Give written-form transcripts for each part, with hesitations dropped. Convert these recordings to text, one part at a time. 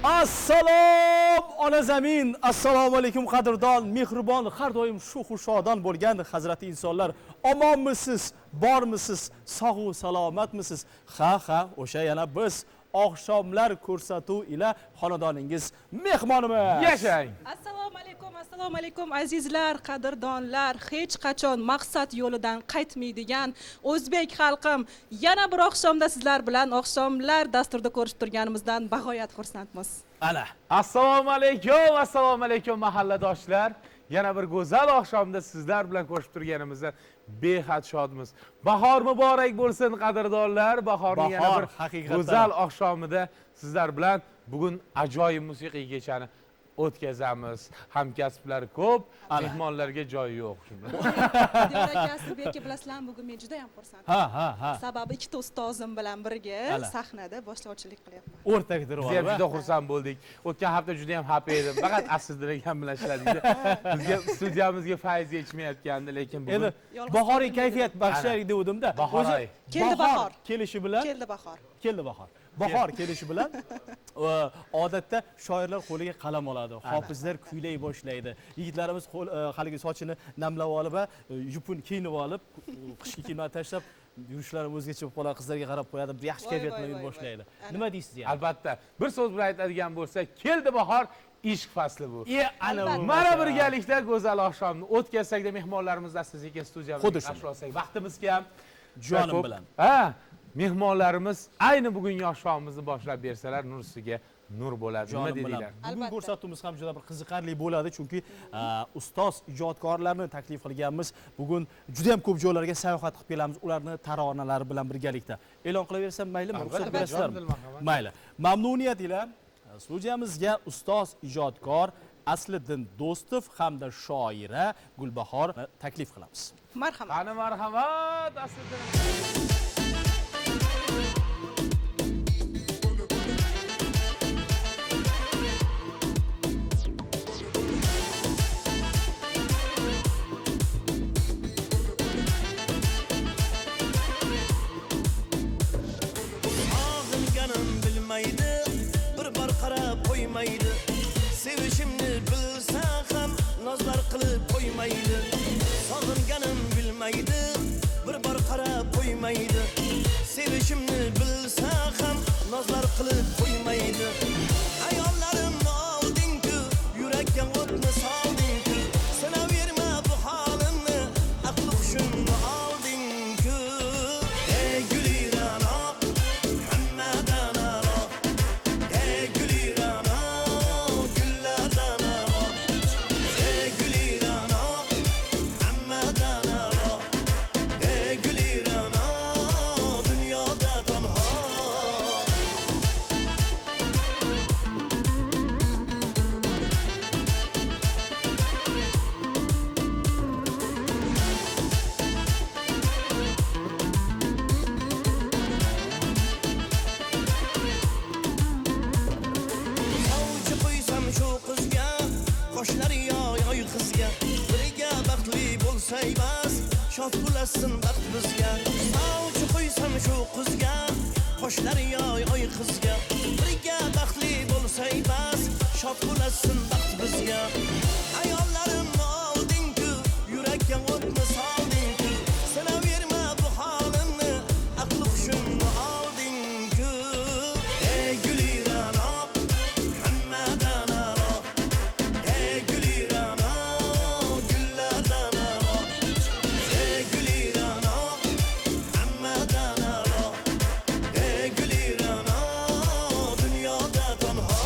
Assalom ona zamin, assalomu alaykum qadrdon, mehribon, har doim shu xushodon bo'lgan hazrati insonlar. Omonmisiz, bormisiz, sog'u salomatmisiz? Ha, o'sha yana biz oqshomlar ko'rsatuv ila xonadoningiz mehmonimiz. Yashang. Assalomu alaykum azizlar, qadrdonlar, hech qachon maqsad yo'lidan qaytmaydigan o'zbek xalqim. Yana bir oqshomda sizlar bilan oqshomlar dasturida ko'rishib turganimizdan bag'oyat xursandmiz. Ana. Assalomu alaykum mahalladoshlar. Yana bir go'zal oqshomda sizlar bilan ko'rishib turganimizdan behad shodmiz. Bahor muborak bo'lsin qadrdonlar. Bahorning yana bir go'zal oqshomida sizlar bilan bugun ajoyib musiqiy kechani o'tkazamiz. Hamkasblar ko'p, mehmonlarga joy yo'q. Devor akasi, beki bilasizlar, bugun men juda ham xursandman. Ha. Sababi ikkita ustozim bilan birga sahnada boshlovchilik qilyapman. O'rtakdir Biz ham juda xursand bo'ldik. O'tgan hafta juda ham happy edim. Faqat Asliddin akam bilan ishladik. Bizga studiyamizga faiz yetishmayotgandi, lekin bugun bahoriy kayfiyat bag'ishlaylik devdim-da. Keldi bahor. Kelishi bilan Keldi bahor. Bahor kelishi bilan odatda shoirlar qo'liga qalam oladi, hofizlar kuylay boshlaydi. Yigitlarimiz haligi sochini namlab olib va yupun kiyinib olib, qishki kiyimlarni tashlab yurishlari o'zgacha bo'lib qoladi, qizlarga qarab qo'yadi, yaxshi kayfiyat bilan boshlaydi. Nima deysiz yani? Albatta, bir so'z bilan aytadigan bo'lsak, keldi bahor, ishq fasli bu. Ana bu. Mana birgalikda go'zal oqshomni o'tkazsak-da, mehmonlarimizni asta-sekin studiyamizga qarshi olsak, vaqtimiz kam, jonim bilan. Mehmonlarimiz ayni bugungi oqshomimizni boshlab bersalar, nur ustiga nur bo'ladi. Nima deydilar? Bugun ko'rsatuvimiz ham juda bir qiziqarli bo'ladi, chunki ustoz ijodkorlarni taklif qilganmiz. Bugun juda ham ko'p joylarga sayohat qilib kelamiz, ularni taronalari bilan birgalikda. E'lon qilaversam maylimi? Ruxsat berasizlarmi? Mayli. Mamnuniyat bilan studiyamizga ustoz ijodkor Asliddin Do'stov hamda shoira Gulbahor taklif qilamiz. Marhamat. Qani marhamat Asliddin. Bir bor qarab qo'ymaydi, sevishimni bilsa ham nozlar qilib qo'ymaydi. Sog'inganim bilmaydi, bir bor qarab qo'ymaydi, sevishimni bilsa ham nozlar qilib qo'ymaydi. Ayollarimni olding-ku, yurakka o'tni solding-ku, sinaverma bu holimni, aql hushimni olding-ku. Ey gulirano, hammadan aro, ey gulirano, gullardan aro, ey gulirano, hammadan aro, ey gulirano, dunyoda tanho. Sovchi qo'ysam shu qizga, qoshlari yoy qizga, birga baxtli bo'lsay bas, shod bo'lasin baxt bizga. Sovchi qo'ysam shu qizga, qoshlari yoy qizga, birga baxtli bo'lsay bas, shod bo'lasin baxt bizga. Ayollarimni olding-ku, yurakka o'tni solding-ku, sinaverma bu holimni, aql hushimni olding-ku. Ey gulirano, hammadan aro, ey gulirano, gullardan aro, ey gulirano, hammadan aro, ey gulirano, dunyoda tanho.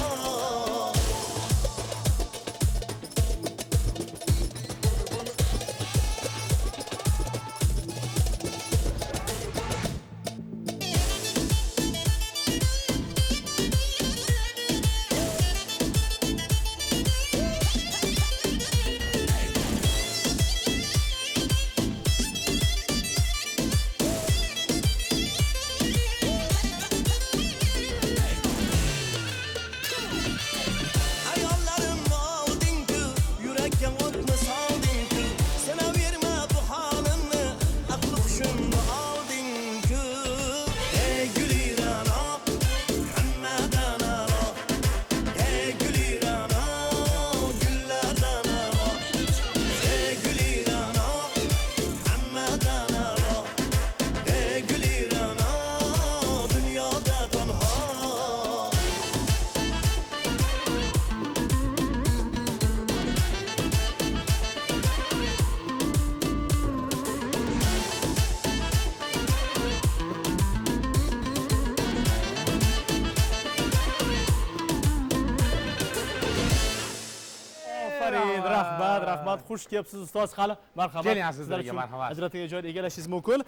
Afarin, rahmat, xush kelibsiz ustoz. Hali marhamat. Keling, sizlarga Sizlar uchun marhamat. ajratilgan joyni egallashingiz mumkin.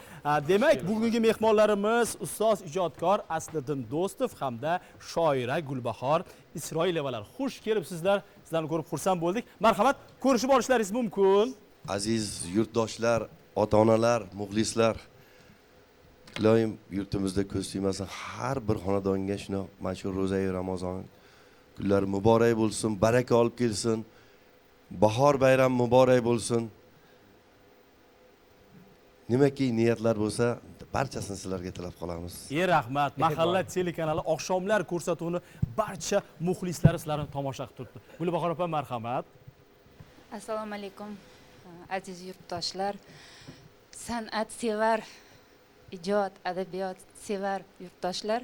Demak, bugungi mehmonlarimiz ustoz ijodkor Asliddin Do'stov hamda shoira Gulbahor Isroilovalar. Xush kelibsizlar. Sizlarni ko'rib xursand bo'ldik. Marhamat, ko'rishib olishlaringiz mumkin. Aziz yurtdoshlar, ota-onalar, muxlislar, iloyim yurtimizda ko'z tiymasin har bir xonadonga shuna mashhur ro'za-i Ramazon kunlari muborak bo'lsin, baraka olib kelsin. Bahor bayrami muborak bo'lsin. Nimaki niyatlar bo'lsa, barchasini sizlarga tilab qolamiz. Rahmat. Mahalla telekanali oqshomlar ko'rsatuvini barcha muxlislari sizlarni tomosha qilib turibdi. Gulbahor opa, marhamat. Assalomu alaykum aziz yurtdoshlar, san'at sevar, ijod, adabiyot sevar yurtdoshlar.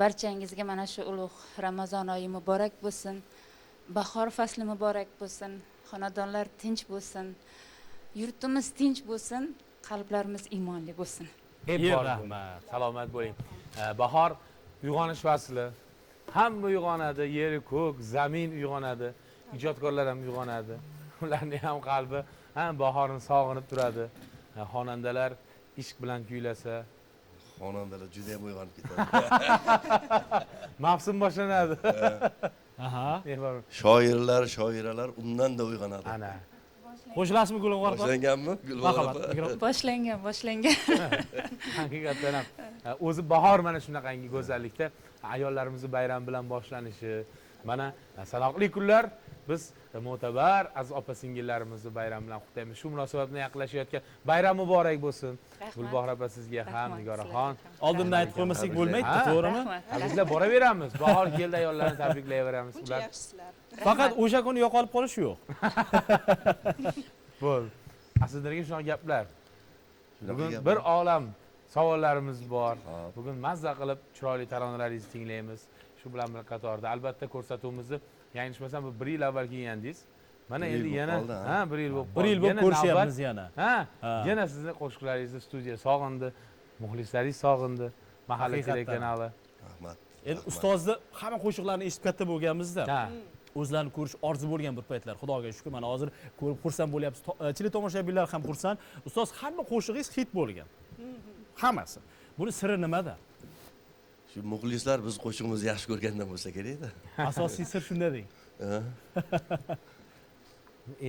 Barchangizga mana shu ulug' Ramazon oyi muborak bo'lsin. Bahor fasli muborak bo'lsin. Xonadonlar tinch bo'lsin. Yurtimiz tinch bo'lsin, qalblarimiz iymonli bo'lsin. Rahmat. Salomat bo'ling. Bahor uyg'onish fasli. Hamma uyg'onadi, yer, ko'k, zamin uyg'onadi. Ijodkorlar ham uyg'onadi. Ularning ham qalbi ham bahorni sog'inib turadi. Xonandalar ishq bilan kuylasa, Xonandalar juda ham uyg'onib ketadi. mavsum boshlanadi. Aha. Shoiralar undan da uyg'onadi. Ana. Qo'shilasizmi Gulbahor opa? Boshlanganmi? Marhamat. Boshlangan. Haqiqatan ham o'zi bahor mana shunaqangi go'zallikda ayollarimizni bayram bilan boshlanishi. Mana sanoqli kunlar biz mo'tabar aziz opa singillarimizni bayram bilan qutlaymiz. Shu munosabat bilan yaqinlashayotgan bayram muborak bo'lsin. Gulbahor opa sizga ham, Nigoraxon. Oldindan aytib qo'ymasak bo'lmaydi, to'g'rimi? Tabriklab boraveramiz. Bahor keldi, ayollarni tabriklayveramiz. Buncha yaxshilar. Faqat o'sha kuni yo'qolib qolish yo'q. Bo'l. Aslidagi shunaqa gaplar. Bugun gaplar. bir olam savollarimiz bor. Bugun mazza qilib chiroyli taronalaringizni tinglaymiz. Shu bilan bir qatorda albatta ko'rsatuvimizni yanglishmasam bu 1 yil avval kelgandingiz. Mana Bir yil endi bo'lib yana qoldi, ha 1 yil bo'lib 1 yil bo'lib ko'rishyapmiz yana. Ha, yana sizni qo'shiqlaringizni studiya sog'indi, muxlislaringiz sog'indi, mahalla Haqiqatdan. telekanali. Rahmat. Endi ustozni hamma qo'shiqlarini eshitib katta bo'lganmizda. Ha. O'zlarini ko'rish orzu bo'lgan bir paytlar. Xudoga shukr, mana hozir ko'rib xursand bo'lyapsiz. Chili tomoshabinlar ham xursand. Ustoz, hamma qo'shig'ingiz hit bo'lgan. Hammasi. Buni siri nimada? Shu muxlislar biz qo'shig'imizni yaxshi ko'rgandan bo'lsa kerak-da. Asosiy sir shunda deng.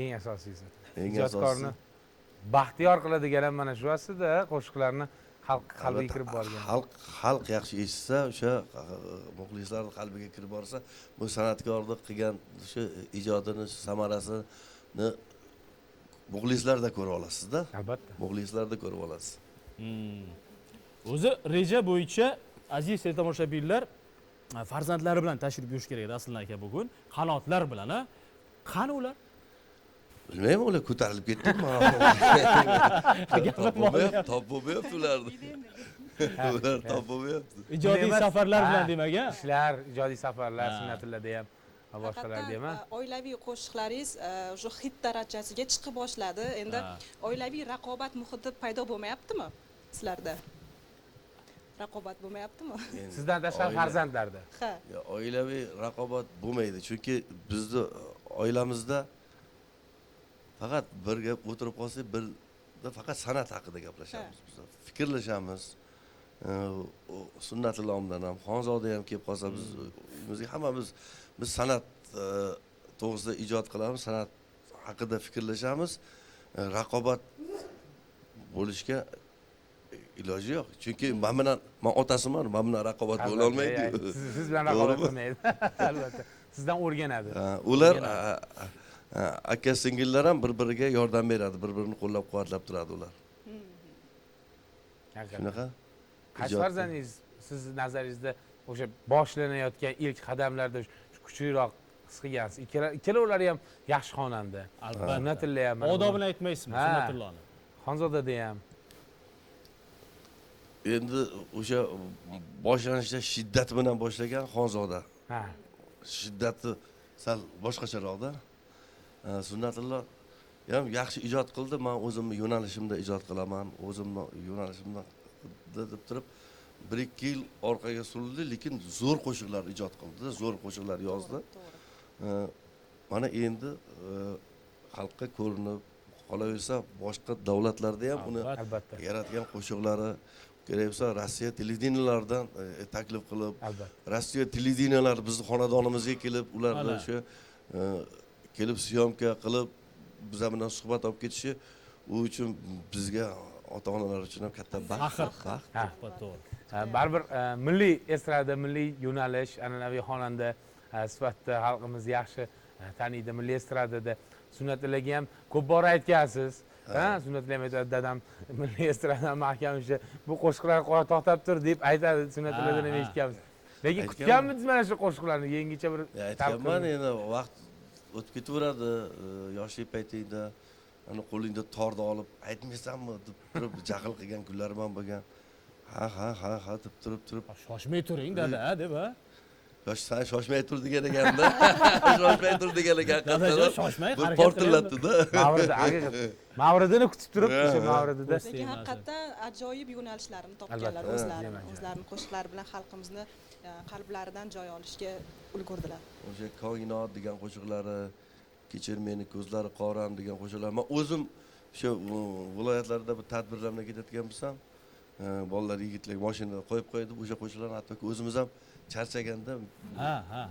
Eng asosiysi. Eng Ijodkorni baxtiyor qiladigan ham mana shu aslida qo'shiqlarni xalq qalbiga kirib borgan. Xalq yaxshi eshitsa, o'sha muxlislarning qalbiga kirib borsa, bu san'atkorlik qilgan o'sha ijodini, samarasini muxlislarda ko'rib olasizda. Albatta. Muxlislarda ko'rib olasiz. O'zi reja bo'yicha aziz tomoshabinlar farzandlari bilan tashrif buyurish kerak edi Asliddin aka bugun. Qanotlar bilan, ha? Qani ular? Bilmayman, ular ko'tarilib ketdimi? Top bo'lmayapti ularni. Ular top bo'lmayapti. Ijodiy Emas. safarlar bilan Ha, demak, ha? Ishlar, ijodiy safarlar, sunnatlarda ham va boshqalarda ham. Faqat, oilaviy qo'shiqlaringiz o'sha hit darajasiga chiqib boshladi. Endi oilaviy raqobat muhiti paydo bo'lmayaptimi sizlarda? Raqobat bo'lmayaptimi? Sizdan tashqari farzandlarda. Ha. Oilaviy raqobat bo'lmaydi, chunki bizni oilamizda faqat birga o'tirib qolsak, birda faqat san'at haqida gaplashamiz. Biz fikrlashamiz. Sunnatillohdan ham, Xonzoda ham kelib qolsa biz uyimizga hammamiz biz san'at to'g'risida ijod qilamiz, san'at haqida fikrlashamiz. Raqobat bo'lishga iloji yo'q. Chunki men otasiman, men bilan raqobat bo'la olmaydi. Siz bilan raqobat qilmaydi. Albatta. Sizdan o'rganadi. Ular aka singillar ham bir-biriga yordam beradi, bir-birini qo'llab-quvvatlab turadi ular. Shunaqa. Qaysi farzandingiz siz nazaringizda o'sha boshlanayotgan ilk qadamlarda kuchliroq his qilgansiz? Ikkalovlari ham yaxshi xonanda. Albatta. Sunnatilla ham. Odobini aytmaysizmi, Sunnatullohni? Xonzodada ham. Endi o'sha boshlanishda shiddat bilan boshlagan Xonzoda. Ha. Shiddati sal boshqacharoqda. Sunnatulloh ham yaxshi ijod qildi. Men o'zimni yo'nalishimda ijod qilaman, o'zimni yo'nalishimda deb turib 1-2 yil orqaga surildi, lekin zo'r qo'shiqlar ijod qildi, zo'r qo'shiqlar yozdi. mana endi xalqqa ko'rinib qolaversa boshqa davlatlarda ham uni Albatta. yaratgan qo'shiqlari kerak bo'lsa Rossiya televideniyalaridan taklif qilib, Albatta. Rossiya televideniyalari bizni xonadonimizga kelib, ularni shu kelib syomka qilib bizlar bilan suhbat olib ketishi u uchun bizga ota-onalar uchun ham katta baxt. Ha. To'g'ri. Baribir milliy estrada, milliy yo'nalish, an'anaviy xonanda sifatida xalqimiz yaxshi taniydi. Milliy estradada Sunnatullaga ham ko'p bor aytgansiz. Ha, Sunnatullah ham aytadi, dadam milliy estrada mahkam ishi, bu qo'shiqlar qora to'xtab tur deb aytadi. Sunnatulladan ham eshitganmiz. Lekin kutganmisiz mana shu qo'shiqlarni yangicha bir Aytganman, endi vaqt o'tib ketaveradi, yoshlik paytingda ana qo'lingda torni olib aytmaysanmi deb turib jahl qilgan kunlarim ham bo'lgan. Ha deb turib Shoshmay turing dada deb ha. Sen shoshmay tur degan ekanda. Shoshmay tur degan ekan. Dadajon shoshmay Bu harakat portlatdi-da. Mavridi, haqiqat. Mavridini kutib turib, o'sha Mavridida. lekin haqiqatdan ajoyib yo'nalishlarni topganlar o'zlarining qo'shiqlari bilan xalqimizni qalblaridan joy olishga ulgurdilar. O'sha koinot degan qo'shiqlari, kechir meni ko'zlari qoram degan qo'shiqlar. Men o'zim o'sha viloyatlarda bir tadbirlarga ketadigan bo'lsam, bolalar, yigitlar mashinada qo'yib qo'ydi, o'sha qo'shiqlarni hattoki o'zimiz ham charchaganda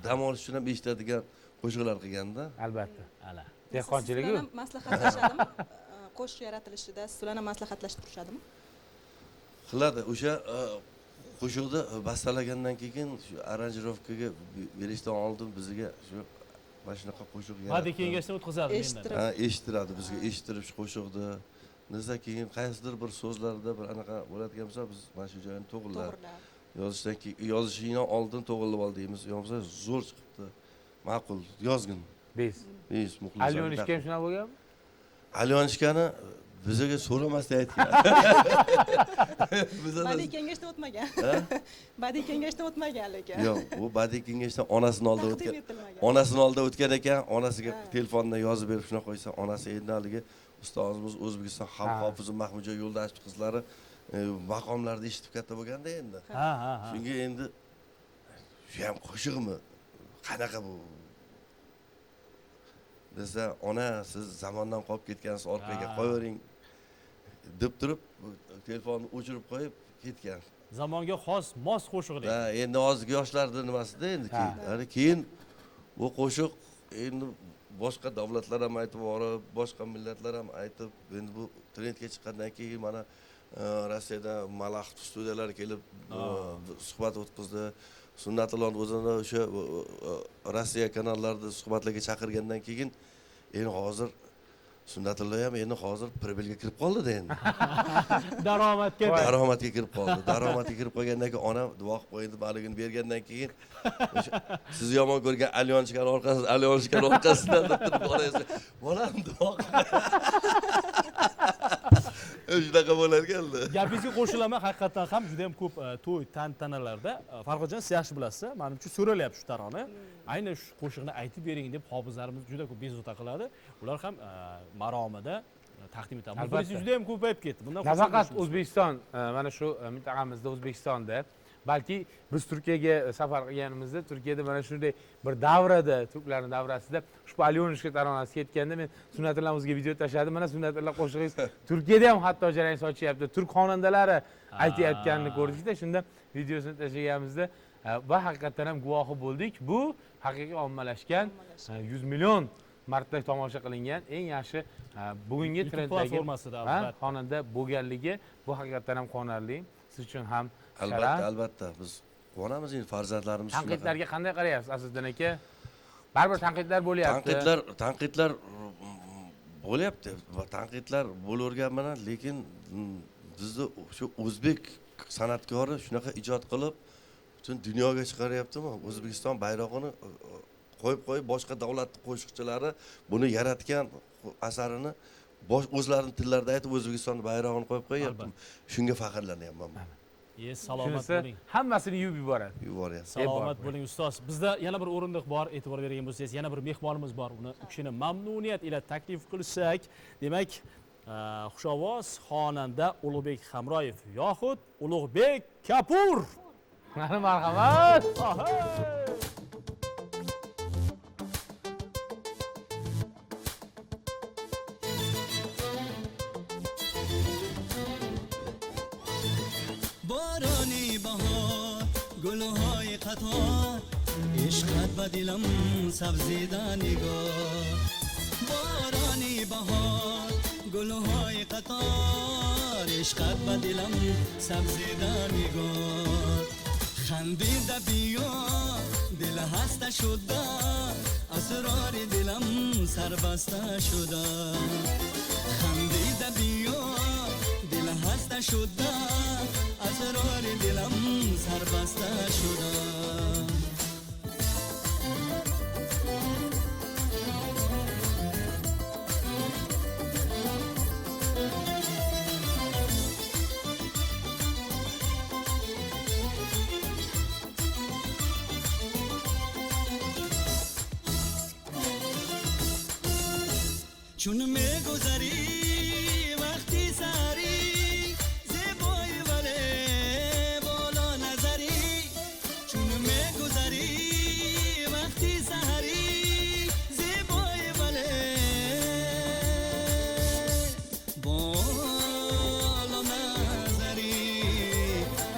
dam olish uchun ham eshitadigan qo'shiqlar qilganda. Albatta. Ala. Dehqonchiligi. Maslahatlashadimi? Qo'shiq yaratilishida sizlarni maslahatlashib turishadimi? Qiladi. O'sha qo'shiqni bastalagandan keyin shu aranjirovkaga berishdan oldin bizga shu mana shunaqa qo'shiq Badiiy kengashdan o'tkazadi endi. Eshittiradi bizga, eshittirib shu qo'shiqni. Nesa keyin qaysidir bir so'zlarda bir anaqa bo'ladigan bo'lsa, biz mana shu joyini to'g'rilab yozishdan keyin yozishingdan oldin to'g'rilib ol deymiz. Yo'qsa zo'r chiqibdi. Ma'qul, yozgin. Besh. Muxlislar. Alyonishga ham shunaqa bo'lganmi? Alyonishkani bizga so'ramasdan aytgan. Badiiy kengashdan o'tmagan. Badiiy kengashdan o'tmagan lekin. Yo'q, u badiiy kengashdan onasini oldida o'tgan. Onasini oldida o'tgan ekan, onasiga telefondan yozib berib shunaqa qo'ysa, onasi endi haligi ustozimiz O'zbekiston xalq hofizi Mahmudjon Yo'ldashev qizlari maqomlarda eshitib katta bo'lganda endi. Shunga endi shu ham qo'shiqmi? Qanaqa bu? Desa, ona siz zamondan qolib ketgansiz, orqaga qo'yavering deb turib, telefonni o'chirib qo'yib ketgan. Zamonga xos mos qo'shiqlar. Ha, endi hozirgi yoshlarning nimasida endi keyin bu qo'shiq endi boshqa davlatlar ham aytib borib, boshqa millatlar ham aytib, endi bu trendga chiqqandan keyin mana Rossiyada Malax studiyalar kelib suhbat o'tkazdi. Sunnatullah o'zini o'sha Rossiya kanallarida suhbatlarga chaqirgandan keyin endi hozir Sunnatullah ham endi hozir pribelga kirib qoldi-da endi. Daromadga kirib qoldi. Daromadga kirib qolgandan keyin ona duo qilib qo'ydi, baligini bergandan keyin siz yomon ko'rgan alyonishkani orqasidan deb turib borasiz. Bolam duo qildi. Shunaqa bo'lar ekan-da. Gapingizga qo'shilaman, haqiqatan ham juda ham ko'p to'y tantanalarda Farhodjon siz yaxshi bilasiz, menimcha so'ralyapti shu tarona. Aynan shu qo'shiqni aytib bering deb hofizlarimiz juda ko'p bezovta qiladi. Ular ham maromida taqdim etadi. Muxlislar juda ham ko'payib ketdi. Bundan nafaqat O'zbekiston, mana shu mintaqamizda O'zbekistonda, balki biz Turkiyaga safar qilganimizda, Turkiyada mana shunday bir davrada, turklarning davrasida ushbu Alyonishka taronasi ketganda men Sunnatullah o'ziga video tashladim. Mana Sunnatullah qo'shig'ingiz Turkiyada ham hatto jarang sochyapti. Turk xonandalari aytayotganini ko'rdikda, shunda videosini tashlaganimizda va haqiqatan ham guvohi bo'ldik. Bu haqiqiy ommalashgan 100 million marta tomosha qilingan eng yaxshi bugungi trenddagi xonanda bo'lganligi bu haqiqatan ham quvonarli. Siz uchun ham Albatta biz quvonamiz endi farzandlarimiz. Tanqidlarga qanday qarayapsiz Asliddin aka? Baribir tanqidlar bo'lyapti. Tanqidlar bo'lyapti. Tanqidlar bo'lavergan lekin bizni shu o'zbek san'atkori shunaqa ijod qilib butun dunyoga chiqaryaptimi? O'zbekiston bayrog'ini qo'yib boshqa davlat qo'shiqchilari buni yaratgan asarini o'zlarining tillarida aytib O'zbekiston bayrog'ini qo'yib qo'yapti. Shunga faxrlanyapman men. Salomat bo'ling. Hammasini yuvib yuboradi. Salomat bo'ling ustoz. Bizda yana bir o'rindiq bor, e'tibor bergan bo'lsangiz, yana bir mehmonimiz bor. Uni u kishini mamnuniyat ila taklif qilsak, demak, xushovoz xonanda Ulug'bek Hamroyev yoxud Ulug'bek Kapur. Marhamat. قطار عشقت به دلم سبزیده نگار بارانی بهار گلهای قطار عشقت به دلم سبزیده نگار خندیده بیا دل هسته شده اسرار دلم سربسته شده خندیده بیا دل هسته شده اسرار دلم سربسته شده چون میگذری وقتی سری زیبایی ولی بالا نظری چون میگذری وقتی سری زیبایی ولی بالا نظری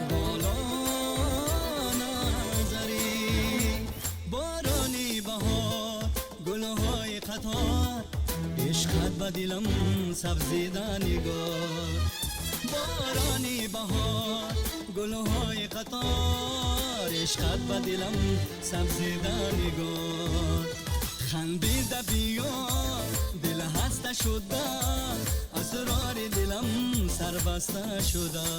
بالا نظری بارانی بهار گلهای قطار عشقت به دلم سبزیده نگار بارانی بهار گلهای قطار عشقت به دلم سبزیده نگار خندیده بیا دل هسته شده اسرار دلم سربسته شده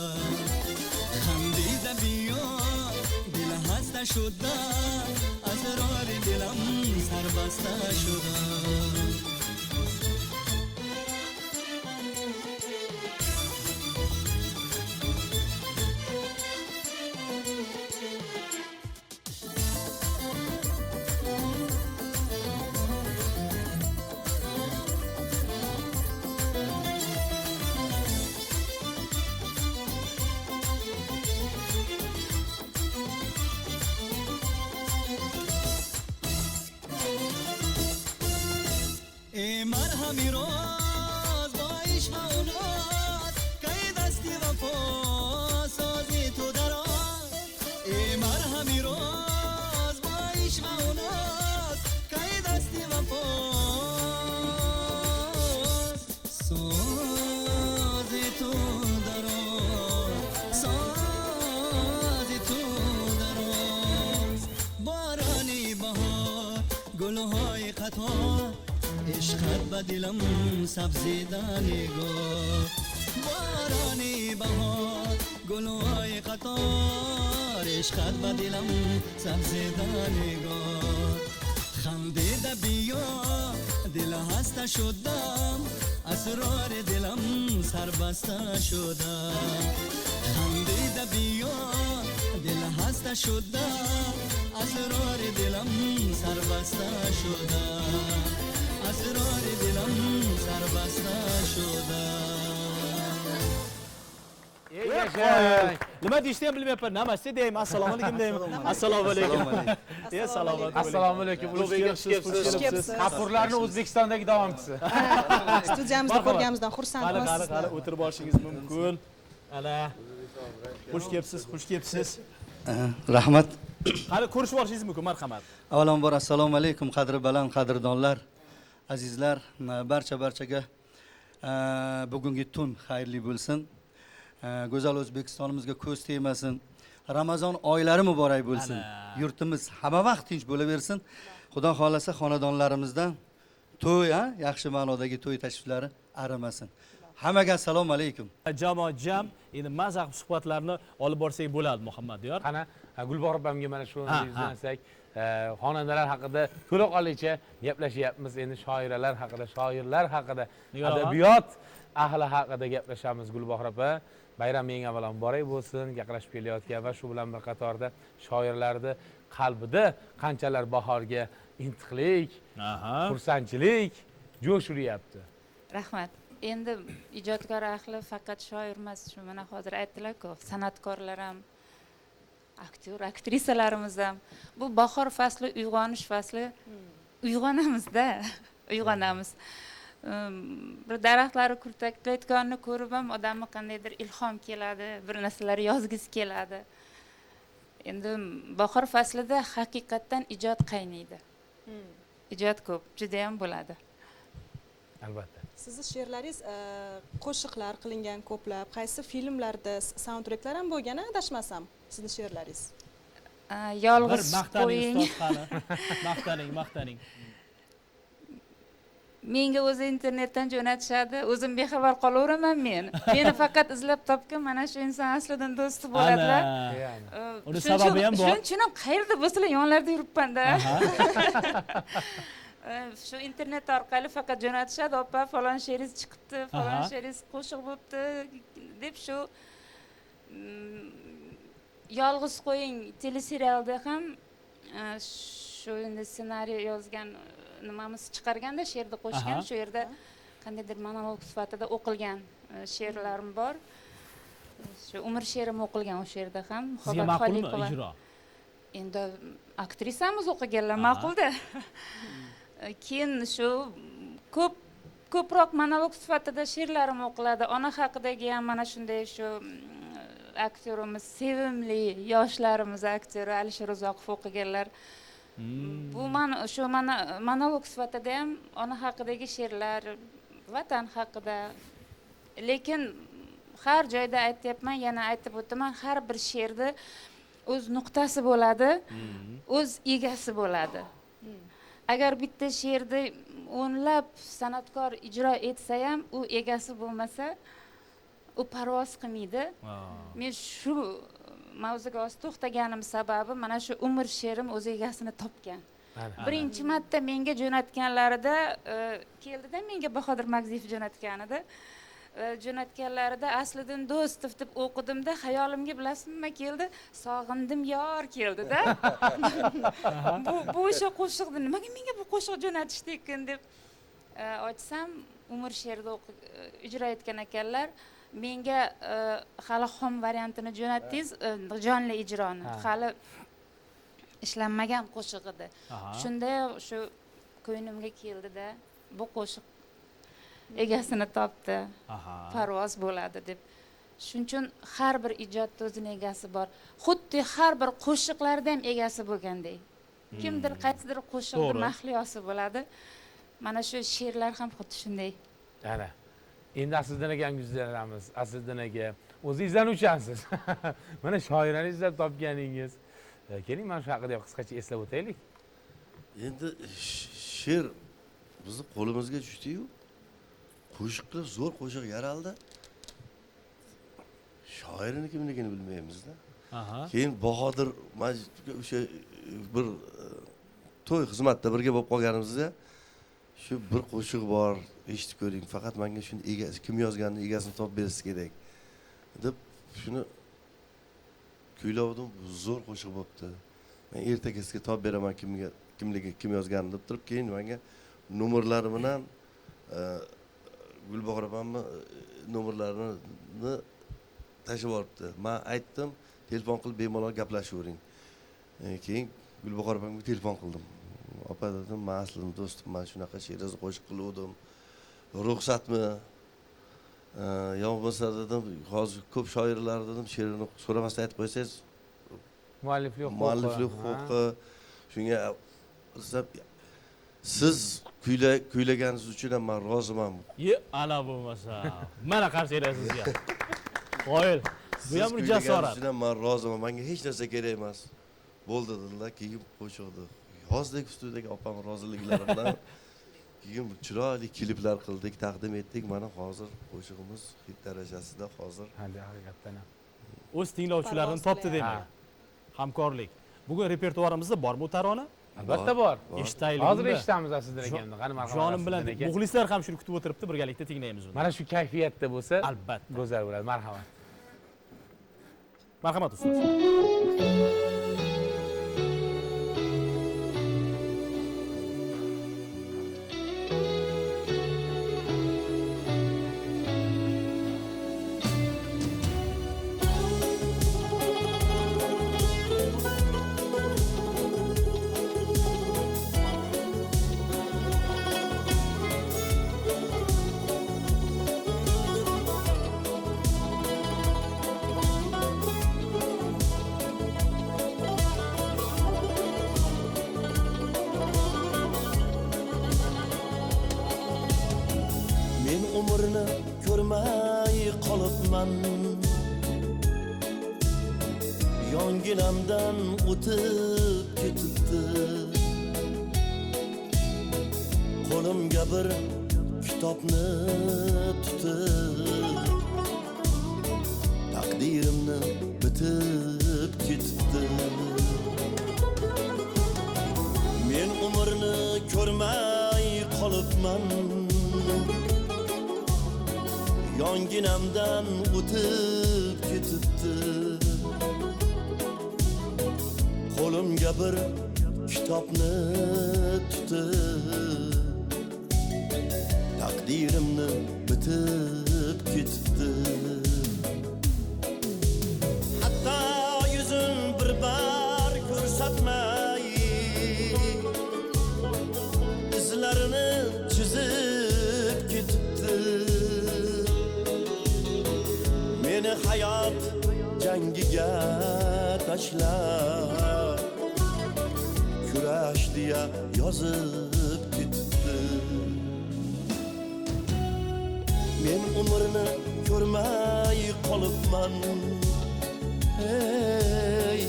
خندیده بیا دل هسته شده اسرار دلم سربسته شده ای مرهمی راز با عشق و اولاد که دستی وفا سازی تو دراز ای مرهمی راز با عشق و اولاد که دستی وفا سازی تو دراز سازی تو دراز بارانی بهار گلهای قطار عشقت به دلم سبزیده نگار بارانی بهار گلهای قطار عشقت به دلم سبزیده نگار خندیده بیا دل هسته شدم اسرار دلم سربسته شده خندیده بیا دل هسته شده اسرار دلم سربسته شده اسرار دلم سربسته شده nima deyishni ham bilmayapman. Namaste deyman, assalomu alaykum deyman. Assalomu alaykum. Ya salomat. Assalomu alaykum. Ulug'bek xush kelibsiz. G'afurlarning O'zbekistondagi davomchisi. Studiyamizda ko'rganimizdan xursandmiz. Qani o'tirib olishingiz mumkin. Ana. Xush kelibsiz, xush kelibsiz. Rahmat. Qani ko'rishib olishingiz mumkin, marhamat. Avvalambor assalomu alaykum qadri baland qadrdonlar, azizlar, barchaga bugungi tun xayrli bo'lsin. Go'zal O'zbekistonimizga ko'z tegmasin. Ramazon oylari muborak bo'lsin. Yurtimiz hamma vaqt tinch bo'laversin. Xudo xolasa xonadonlarimizdan to'y, yaxshi ma'nodagi to'y tashriflari arimasin. Hammaga assalomu alaykum. Jamoat jam, endi mazaq suhbatlarni olib borsak bo'ladi, Muhammad diyor. Qana Gulbor opamga mana shu izlansak, xonandalar haqida to'laqonlicha gaplashyapmiz. Endi shoiralar haqida, shoirlar haqida, adabiyot ahli haqida gaplashamiz. Gulbor opa, bayram eng avvalo muborak bo'lsin. Gapirishib kelayotgan va shu bilan bir qatorda shoirlarning qalbida qanchalar bahorga intiqlik, xursandchilik jo'sh uryapti. Rahmat. Endi ijodkor ahli faqat shoir emas, shu mana hozir aytdilar-ku, san'atkorlar ham, aktyor, aktrisalarimiz ham. Bu bahor fasli, uyg'onish fasli. Uyg'onamizda, uyg'onamiz. Bir daraxtlarni kurtaklayotganini ko'rib ham odamga qandaydir ilhom keladi, bir narsalar yozgisi keladi. Endi bahor faslida haqiqatdan ijod qaynaydi. Ijod ko'p, juda ham bo'ladi. Albatta. Sizni she'rlaringiz qo'shiqlar qilingan ko'plab, qaysi filmlarda soundtracklar ham bo'lgan, adashmasam, sizni she'rlaringiz. Bir Yolg'iz maqtaning qo'ying. ustoz qani. Maqtaning. Menga o'zi internetdan jo'natishadi, o'zim bexabar qolaveraman men. Meni faqat izlab topgan mana shu inson aslidan do'sti bo'ladilar. Ana. Uni sababi ham bor. Shuning uchun ham qayerda bo'lsalar yonlarida yuribman-da. Shu internet orqali faqat jo'natishadi, opa falon she'ringiz chiqibdi, falon she'ringiz qo'shiq bo'libdi deb shu yolg'iz qo'ying teleserialda ham shu endi ssenariy yozgan nimamiz chiqarganda she'rni qo'shgan, shu yerda qandaydir monolog sifatida o'qilgan she'rlarim bor. Shu umr she'rim o'qilgan o'sha yerda ham. Sizga ma'qulmi ijro? Endi aktrisamiz o'qiganlar ma'qulda. Keyin shu ko'proq monolog sifatida she'rlarim o'qiladi. Ona haqidagi ham mana shunday shu aktyorimiz, sevimli yoshlarimiz aktyori Alisher Uzoqov o'qiganlar. Bu shu monolog sifatida ham ona haqidagi she'rlar, vatan haqida. Lekin har joyda aytyapman, yana aytib o'taman, har bir she'rda o'z nuqtasi bo'ladi, o'z egasi bo'ladi. Agar bitta she'rni o'nlab san'atkor ijro etsa ham, u egasi bo'lmasa, u parvoz qilmaydi. Men shu mavzuga o'z to'xtaganim sababi mana shu umr she'rim o'z egasini topgan. Birinchi marta menga jo'natganlarida keldida, menga Bahodir Magziyev jo'natganida. Jo'natganlarida Asliddin Do'stov deb o'qidimda, xayolimga bilasizmi nima keldi? Sog'indim yor keldida. Bu o'sha qo'shiqni nimaga menga bu qo'shiq jo'natishdi ekan deb ochsam, umr she'rida ijro etgan ekanlar. Menga hali xom variantini jo'natdingiz, jonli ijroni. Hali ishlanmagan qo'shiq edi. Shunda shu ko'nglimga keldida, bu qo'shiq egasini topdi. Parvoz bo'ladi deb. Shuning uchun har bir ijodda o'zining egasi bor. Xuddi har bir qo'shiqlarda ham egasi bo'lgandek. Kimdir qaysidir qo'shiqning mahliyosi bo'ladi. Mana shu she'rlar ham xuddi shunday. Ana. Endi Asliddin akam yuzlanamiz. Asliddin aka, o'zingizdan uchansiz. Mana shoirani izlab topganingiz. Keling, mana shu haqida qisqacha eslab o'taylik. Endi she'r bizni qo'limizga tushdi-yu, qo'shiq qilib zo'r qo'shiq yaraldi. Shoirini kimligini bilmaymiz-da. Keyin Bahodir o'sha bir to'y xizmatda birga bo'lib qolganimizda shu bir qo'shiq bor, eshitib ko'ring, faqat menga shuni egasi kim yozganini egasini topib berish kerak deb shuni kuylovdim. Zo'r qo'shiq bo'libdi. Men ertagisiga topib beraman kim yozganini deb turib, keyin menga nomerlari bilan Gulbahor opamni nomerlarini tashib olibdi. Men aytdim, telefon qilib bemalol gaplashavering. Keyin Gulbahor opamga telefon qildim. Opa dedim, men Asliddin do'stim, men shunaqa she'ringizni qo'shiq qiluvdim. Ruxsatmi? Yo bo'lmasa dedim, hozir ko'p shoirlar dedim, she'rini so'ramasdan aytib qo'ysangiz, mualliflik huquqi shunga siz kuylaganingiz uchun ham men roziman. Ana bo'lmasa, mana qarshi sizga. Qo'yil. Bu ham bir jasorat. Men roziman, menga hech narsa kerak emas. Bo'ldi dedilar, keyin qo'shiqni yozdik ustidagi opam roziliklari bilan. Keyin chiroyli kliplar qildik, taqdim etdik. Mana hozir qo'shig'imiz hit darajasida hozir. Haqiqatdan ham. O'z tinglovchilarini topdi deyman. Hamkorlik. Bugun repertuarimizda bormi bu tarona? Albatta bor. Eshitaylik. Hozir eshitamiz Asliddin akamni. Qani marhamat. Jonim bilan muxlislar ham shuni kutib o'tiribdi, birgalikda tinglaymiz uni. Mana shu kayfiyatda bo'lsa, albatta go'zal bo'ladi. Marhamat. Marhamat ustoz. umrni ko'rmay qolibman. Yonginamdan o'tib ketibdi. Qo'limga bir kitobni tutib, taqdirimni bitib ketibdi. Men umrni ko'rmay qolibman. Yonginamdan o'tib ketibdi. Qo'limga bir kitobni tutib, taqdirimni bitib ketibdi. Hatto yuzin bir bar ko'rsatmay, izlarini chizib ketibdi. Meni hayot jangiga tashlab, kurash deya yozib ketibdi. Men umrni ko'rmay qolibman. Hey,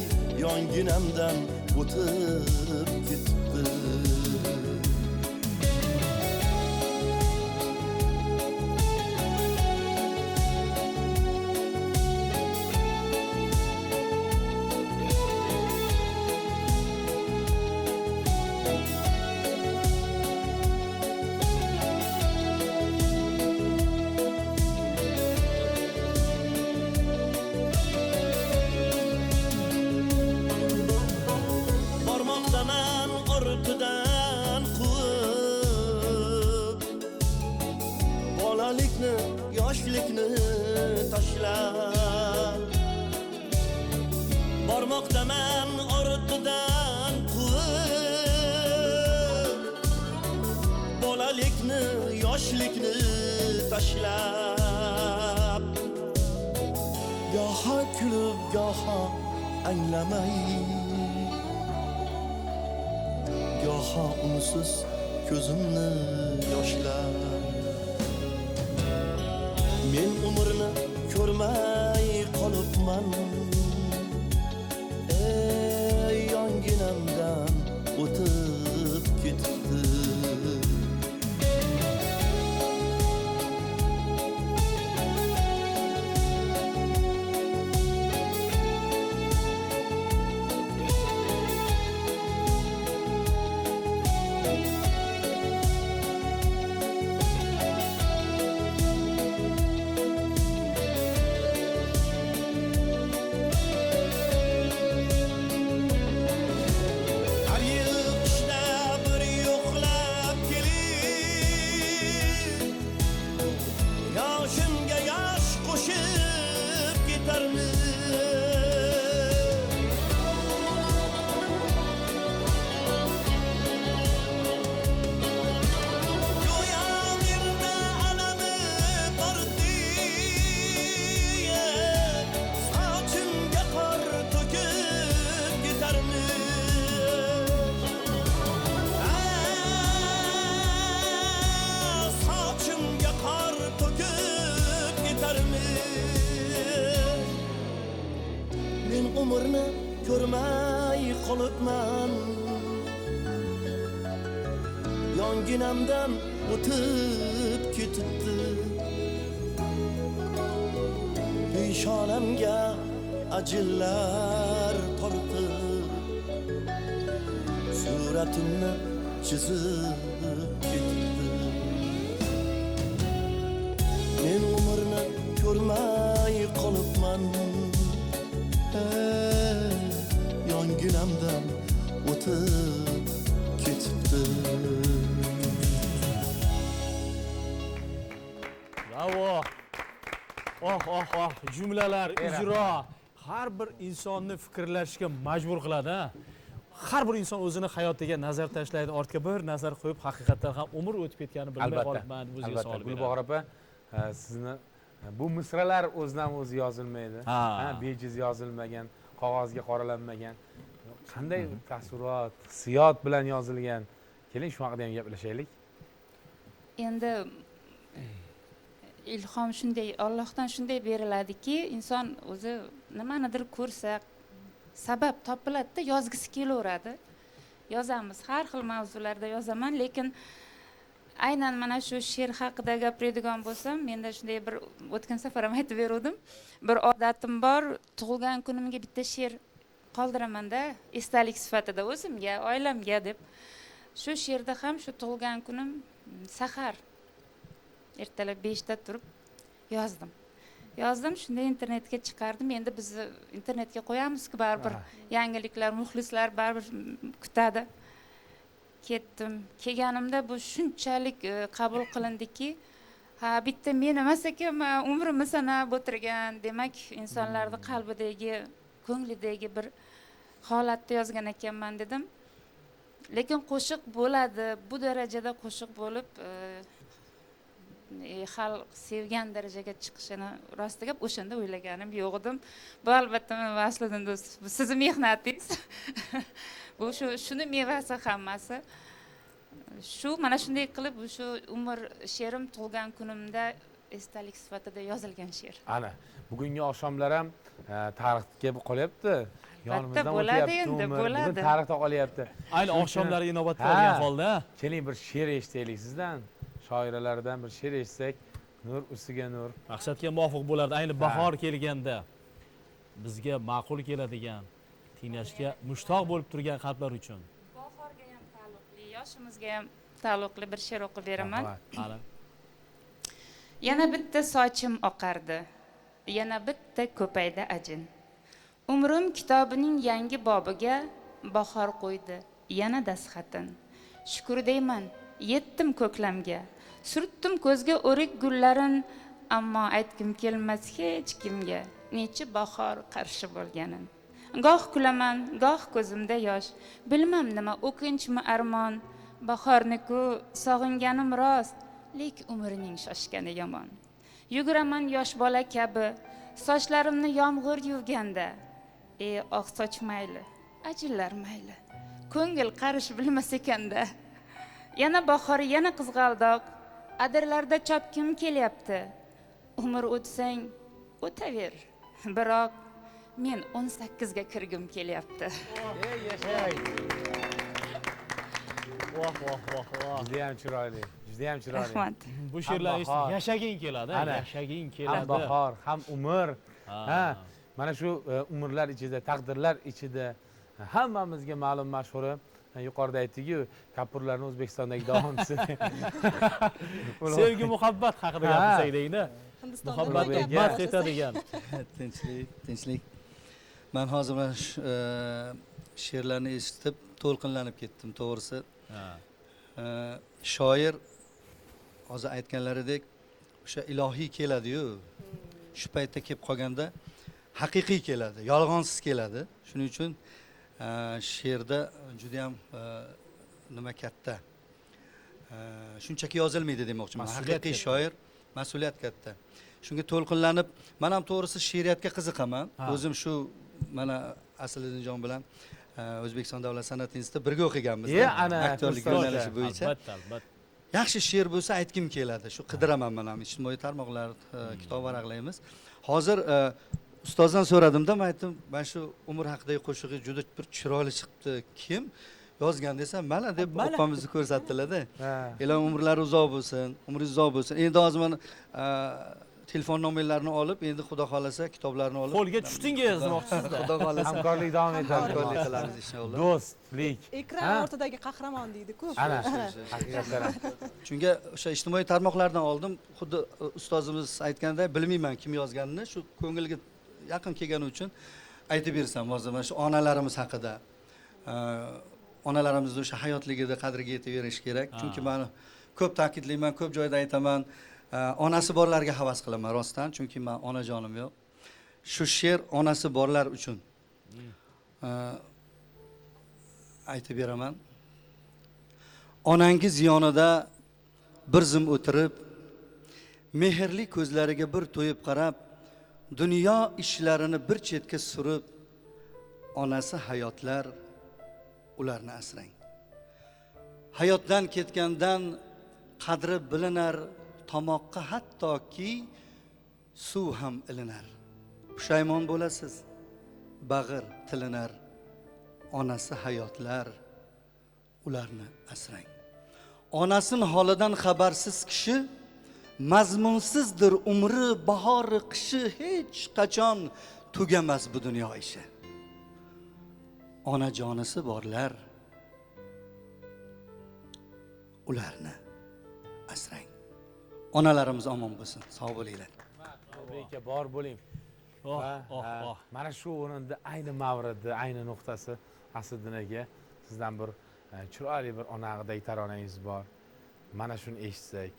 yonginamdan o'tib ketibdi. Barmoqdaman ortidan quvib, bolalikni, yoshlikni tashlab. Barmoqdaman ortidan quvib, bolalikni, yoshlikni tashlab. Goho kulib, goho anglamay, goho unsiz ko'zimni yoshlar. Men umrni ko'rmay qolibman. Ey, yonginamdan o'tib ketibdi. Har yil qishda bir yo'qlab kelib, yoshimga yosh qo'shib ketarmiz. Go'yo menda alami bordiya, sochimga qor to'kib ketarmiz. Sochimga qor to'kib ketarmiz. Men umrni ko'rmay qolibman. Yonginamdan o'tib ketibdi. Peshonamga ajinlar tortib, suratimni chizib ketibdi. Men umrni ko'rmay qolibman. Hey, yonginamdan o'tib ketibdi. Bravo. Jumlalar, ijro har bir insonni fikrlashga majbur qiladi. Har bir inson o'zini hayotiga nazar tashlaydi, ortga bir nazar qo'yib, haqiqatan ham umr o'tib ketganini bilmay qolibman, o'ziga savol beradi. Gulbahor opa, sizni bu misralar o'zidan o'zi yozilmaydi. Bejiz yozilmagan, qog'ozga qoralanmagan. Qanday taassurot, hissiyot bilan yozilgan? Keling shu haqida ham gaplashaylik. Endi ilhom shunday Allohdan shunday beriladiki, inson o'zi nimanidir ko'rsa, sabab topiladi-da, yozgisi kelaveradi. Yozamiz, har xil mavzularda yozaman, lekin aynan mana shu she'r haqida gapiradigan bo'lsam, menda shunday bir o'tgan safar ham aytib berdim. Bir odatim bor, tug'ilgan kunimga bitta she'r qoldiraman-da, esdalik sifatida o'zimga, oilamga deb. Shu she'rda ham shu tug'ilgan kunim sahar ertalab 5 da turib yozdim. Shunday internetga chiqardim. Endi biz internetga qo'yamiz-ku, baribir yangiliklar, muxlislar baribir kutadi. Ketdim. Kelganimda bu shunchalik qabul qilindiki, ha bitta men emas ekan, umrimni sanab o'tirgan, demak insonlarning qalbidagi, ko'nglidagi bir holatda yozgan ekanman dedim. Lekin qo'shiq bo'ladi, bu darajada qo'shiq bo'lib xalq sevgan darajaga chiqishini rosti gap o'shanda o'ylaganim yo'q edim. Bu albatta Vasliddin do'st, bu sizning mehnatingiz. Bu shuni mevasi hammasi. Shu mana shunday qilib shu umr she'rim tug'ilgan kunimda esdalik sifatida yozilgan she'r. Ana, bugungi oqshomlar ham tarixga qolyapti. Yonimizdan bo'ladi endi, bo'ladi. Bugun tarixda qolyapti. Ayni oqshomlari inobatga olgan holda. Keling bir she'r eshitaylik sizdan. Shoiralardan bir she'r eshitsak, nur ustiga nur. Maqsadga muvofiq bo'lardi. Ayni bahor kelganda bizga ma'qul keladigan, tinglashga mushtoq bo'lib turgan qalblar uchun. Bahorga ham taalluqli, yoshimizga ham taalluqli bir she'r o'qib beraman. Qani. Yana bitta sochim oqardi, yana bitta ko'paydi ajin. Umrim kitobining yangi bobiga bahor qo'ydi, yana dastxatin. Shukr deyman, yetdim ko'klamga, surtdim ko'zga o'rik gullarin, ammo aytgim kelmas hech kimga, necha bahor qarshi bo'lganin. Goh kulaman, goh ko'zimda yosh, bilmam nima o'kinchmi armon. Bahorni-ku sog'inganim rost, lek umrining shoshgani yomon. Yuguraman yosh bola kabi, sochlarimni yomg'ir yuvganda. Oq soch mayli, ajinlar mayli, ko'ngil qarish bilmas ekanda. Yana bahor, yana qizg'aldoq, adirlarda chopkim kelyapti. Umr o'tsang o'taver, biroq men 18 ga kirgim kelyapti. Voh. Juda ham chiroyli. Rahmat. Bu she'rlar yashaging keladi, yashaging keladi. Ham bahor, ham umr. Ha, mana shu umrlar ichida, taqdirlar ichida hammamizga ma'lum mashhuri yuqorida aytdik-ku, kapurlarning O'zbekistondagi davomchisi. Sevgi, muhabbat haqida gapirsak deydi. Muhabbatni madh etadigan. Tinchlik. Men hozir mana she'rlarni eshitib to'lqinlanib ketdim, to'g'risi. Shoir hozir aytganlaridek o'sha ilohiy keladi-yu. Shu paytda kelib qolganda haqiqiy keladi, yolg'onsiz keladi. Shuning uchun she'rda juda ham nima katta. Shunchaki yozilmaydi demoqchiman. Haqiqiy shoir, mas'uliyat katta. Shunga to'lqinlanib, men ham to'g'risi she'riyatga qiziqaman. O'zim shu mana Asliddinjon bilan O'zbekiston davlat san'at institutida birga o'qiganmiz. Aktyorlik yo'nalishi bo'yicha. Albatta. Yaxshi she'r bo'lsa aytgim keladi. Shu qidiraman men ham. Ijtimoiy tarmoqlar, kitob varaqlaymiz. Hozir ustozdan so'radimda, men aytdim, "Men shu umr haqidagi qo'shig'i juda bir chiroyli chiqibdi. Kim yozgan desam, mana deb opamizni ko'rsatdilar-da. Ilon umrlari uzoq bo'lsin, umringiz uzoq bo'lsin. Endi hozir men telefon nomerlarini olib, endi xudo xolasa kitoblarni olib qo'lga tushdingiz demoqchisizda. Xudo xolasa hamkorlik davom etadi. Hamkorlik qilamiz inshaalloh. Do'stlik. Ekran ortidagi qahramon deydi-ku. Ana, haqiqatdan. Chunki o'sha ijtimoiy tarmoqlardan oldim, xuddi ustozimiz aytganday, bilmayman kim yozganini, shu ko'ngilga yaqin kelgani uchun aytib bersam, hozir mana shu onalarimiz haqida. Onalarimizni o'sha hayotligida qadriga yetaverish kerak. Chunki men ko'p ta'kidlayman, ko'p joyda aytaman, onasi borlarga havas qilaman rostdan, chunki men onajonim yo'q. Shu she'r onasi borlar uchun aytib beraman. Onangiz yonida bir zum o'tirib, mehrli ko'zlariga bir to'yib qarab, dunyo ishlarini bir chetga surib, onasi hayotlar ularni asrang. Hayotdan ketgandan qadri bilinar tomoqqa hattoki suv ham ilinar. Pushaymon bo'lasiz, bag'ir tilinar. Onasi hayotlar, ularni asrang. Onasin holidan xabarsiz kishi mazmunsizdir umri, bahori qishi hech qachon tugamas bu dunyo ishi. Onajonisi borlar, ularni asrang. Onalarimiz omon bo'lsin, sog' bo'linglar. Beka bor bo'ling. Mana shu o'rinda ayni mavridda, ayni nuqtasi Asliddin aka, sizdan bir chiroyli bir onag'idagi taronangiz bor. Mana shuni eshitsak,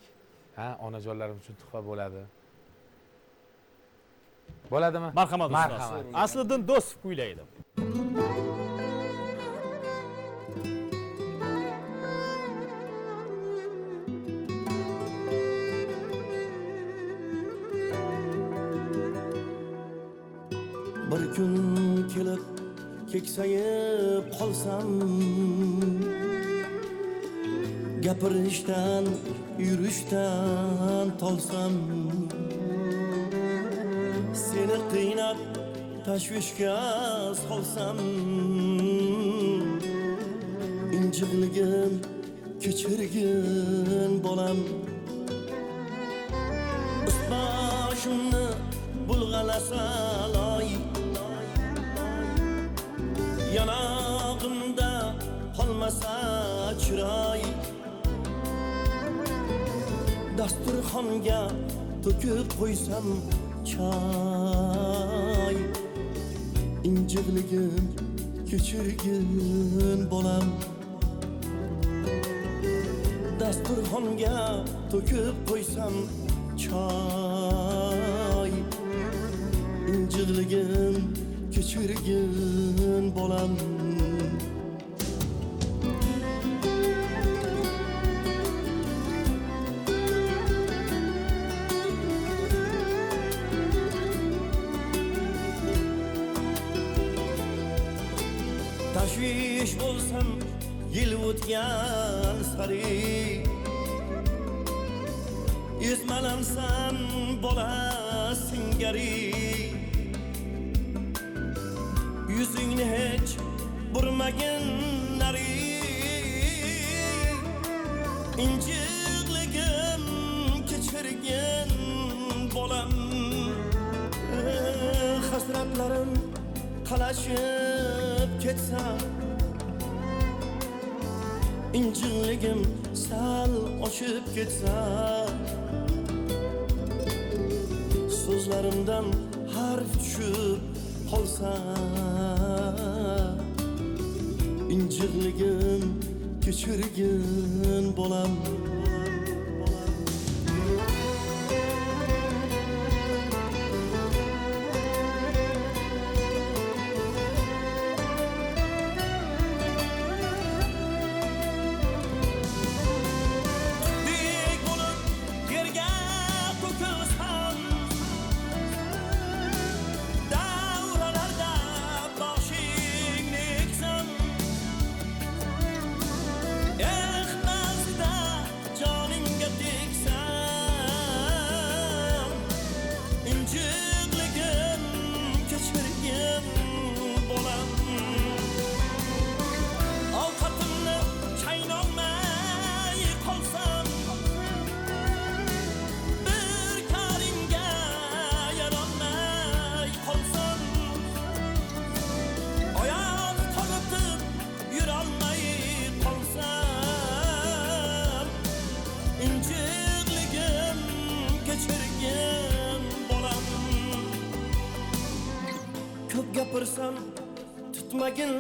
onajonlarimiz uchun tuhfa bo'ladi. Bo'ladimi? Marhamat ustoz. Asliddin Do'stov kuylaydi. Bir kun kelib keksayib qolsam, gapirishdan, yurishdan tolsam, seni qiynab tashvishga solsam, injiqligim kechirgin bolam, ust-boshimni bulg'alasa loy, yanog'imda qolmasa chiroy, dasturxonga to'kib qo'ysam choy, injiqligim kechirgin bolam, dasturxonga to'kib qo'ysam choy, injiqligim kechirgin bolam. Tashvish bo'lsam yil o'tgan sari, ezmalansan bola singari, yuzingni hech burmagin nari, injiqligim kechirgin bolam, hasratlarim qalashib ketsa, injiqligim sal oshib ketsa, so'zlarimdan harf tushib qolsa, injiqligim kechirgin bolam. Gapirsam tutmagin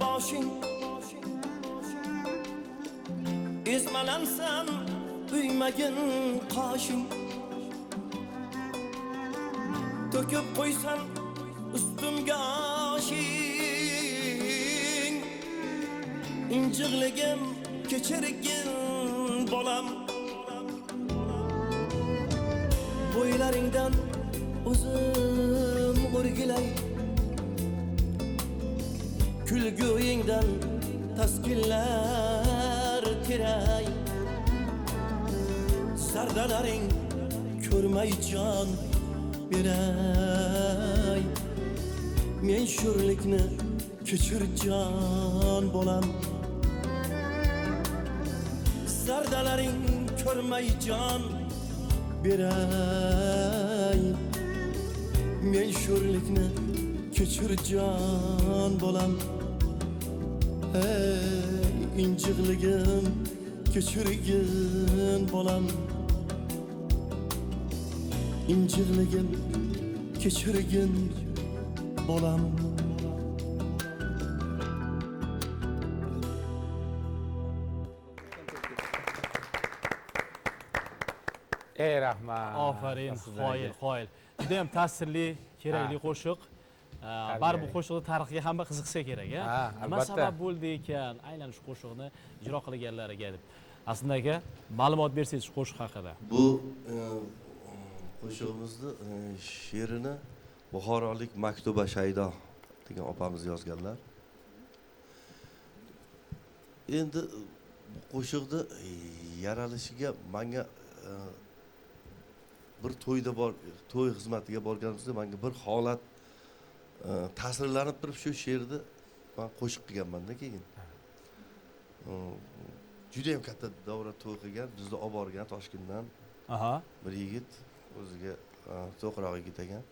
boshing, ezmalansam uymagin qoshing, to'kib qo'ysam ustimga oshing, injiqligim kechirgin bolam, bo'ylaringdan o'zim o'rgilay, kulguyingdan taskinlar tiray, sardalaring ko'rmay jon beray men sho'rlikni kechir jon bolam sardalaring ko'rmay jon beray men sho'rlikni kechir jon bolam ey injiqligim kechirgin bolam injiqligim kechirgin bolam ey rahmat. Ofarin, Sizlarga. qoyil. Juda ham ta'sirli, kerakli qo'shiq. Baribir bu qo'shiqni tarixiga hamma qiziqsa kerak, Ha, Nima albatta. sabab bo'ldi ekan aynan shu qo'shiqni ijro qilganlariga deb. Aslida aka, ma'lumot bersangiz shu qo'shiq haqida. Bu qo'shig'imizni she'rini buxorolik Maktuba Shaydo degan opamiz yozganlar. Endi bu qo'shiqni yaralishiga menga bir to'y xizmatiga borganimizda menga bir holat ta'sirlanib turib shu she'rni men qo'shiq qilganman-da keyin. Juda ham katta davra to'y qilgan, bizni olib borgan Toshkentdan Aha. bir yigit o'ziga to'qroq yigit ekan.